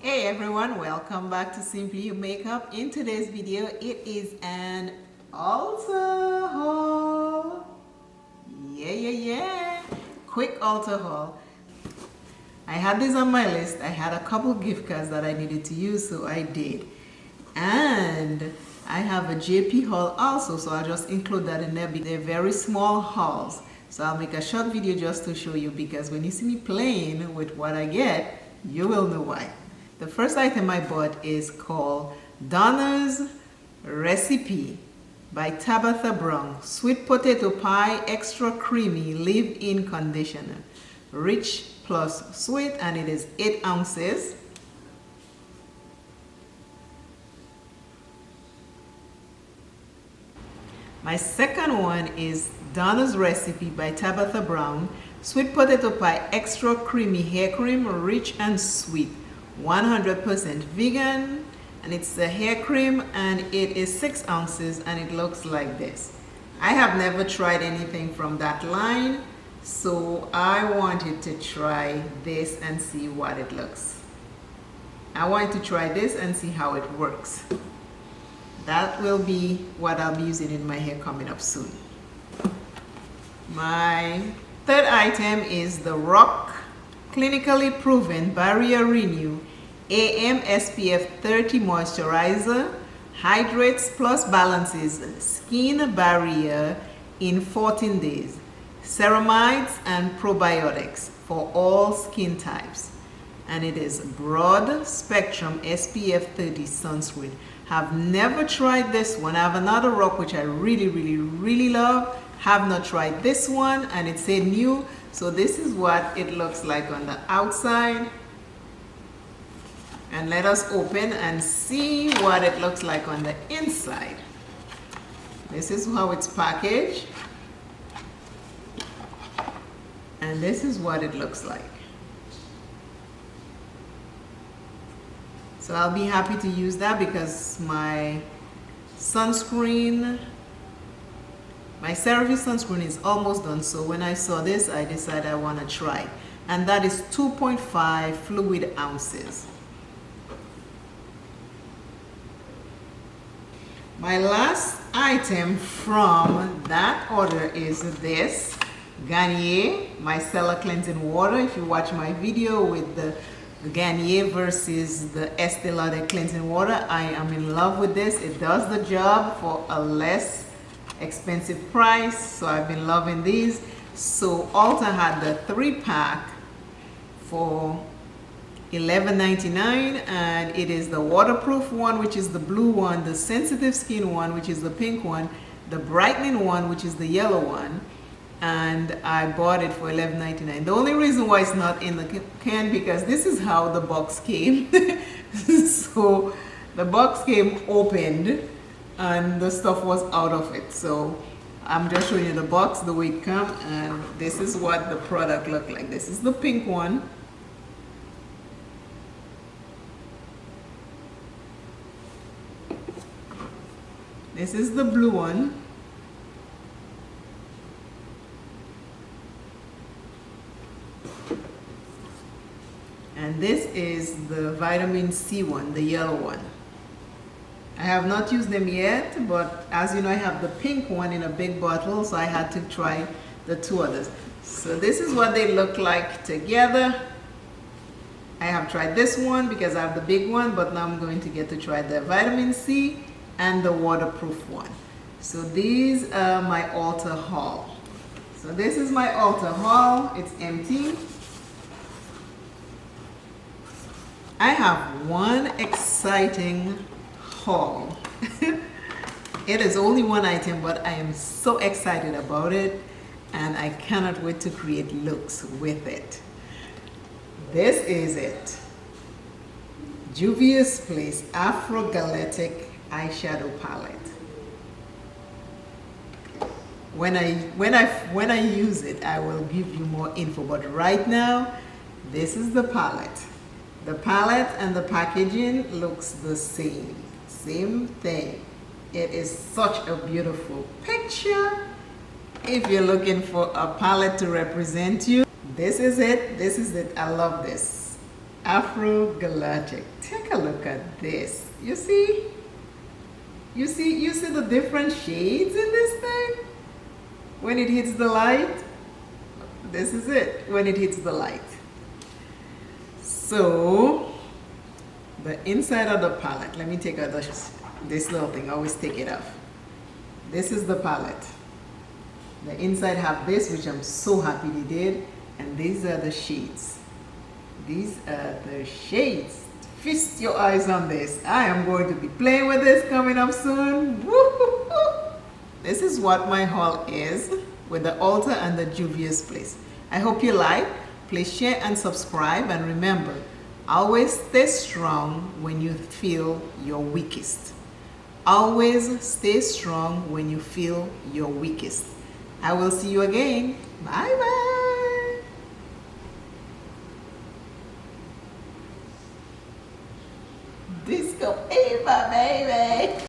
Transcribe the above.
Hey everyone, welcome back to Simply You Makeup. In today's video, it is an Ulta haul. Yeah. Quick Ulta haul. I had this on my list. I had a couple gift cards that I needed to use, so I did. And I have a JP haul also, so I'll just include that in there. They're very small hauls. So I'll make a short video just to show you, because when you see me playing with what I get, you will know why. The first item I bought is called Donna's Recipe by Tabitha Brown. Sweet potato pie, extra creamy leave-in conditioner. Rich plus sweet, and it is 8 ounces. My second one is Donna's Recipe by Tabitha Brown. Sweet potato pie, extra creamy hair cream, rich and sweet. 100% vegan, and it's a hair cream, and it is 6 ounces, and it looks like this. I have never tried anything from that line, so I wanted to try this and see what it looks. I want to try this and see how it works. That will be what I'll be using in my hair coming up soon. My third item is the Rock Clinically Proven Barrier Renew AM SPF 30 Moisturizer. Hydrates plus balances skin barrier in 14 days. Ceramides and probiotics for all skin types. And it is broad spectrum SPF 30 sunscreen. Have never tried this one. I have another Rock which I really love. Have not tried this one, and it's a new. So this is what it looks like on the outside. And let us open and see what it looks like on the inside. This is how it's packaged. And this is what it looks like. So I'll be happy to use that because my sunscreen, my CeraVe sunscreen is almost done. So when I saw this, I decided I want to try. And that is 2.5 fluid ounces. My last item from that order is this Garnier Micellar Cleansing Water. If you watch my video with the Garnier versus the Estee Lauder Cleansing Water, I am in love with this. It does the job for a less expensive price, so I've been loving these. So Ulta had the 3-pack for $11.99, and it is the waterproof one, which is the blue one, the sensitive skin one, which is the pink one, the brightening one, which is the yellow one, and I bought it for $11.99. The only reason why it's not in the can, because this is how the box came. So the box came opened and the stuff was out of it. So I'm just showing you the box, the way it comes, and this is what the product looked like. This is the pink one. This is the blue one. And this is the vitamin C one, the yellow one. I have not used them yet, but as you know, I have the pink one in a big bottle, so I had to try the two others. So this is what they look like together. I have tried this one because I have the big one, but now I'm going to get to try the vitamin C and the waterproof one. So these are my Ulta haul. So this is my Ulta haul. It's empty. I have one exciting haul. It is only one item, but I am so excited about it, and I cannot wait to create looks with it. This is it. JUVIA'S Place Afro Galactic eyeshadow palette. When I use it, I will give you more info, but right now this is the palette. The palette and the packaging looks the same thing. It is such a beautiful picture. If you're looking for a palette to represent you, this is it. I love this. Afro Galactic. Take a look at this. You see? You see the different shades in this thing? When it hits the light, this is it, when it hits the light. So, the inside of the palette, let me take out this little thing, I always take it off. This is the palette. The inside have this, which I'm so happy they did, and these are the shades. These are the shades. Feast your eyes on this. I am going to be playing with this coming up soon. Woo-hoo-hoo. This is what my haul is with the Ulta and the JUVIA'S place. I hope you like. Please share and subscribe, and remember, always stay strong when you feel your weakest. Always stay strong when you feel your weakest. I will see you again. Bye bye. Disco Eva, baby.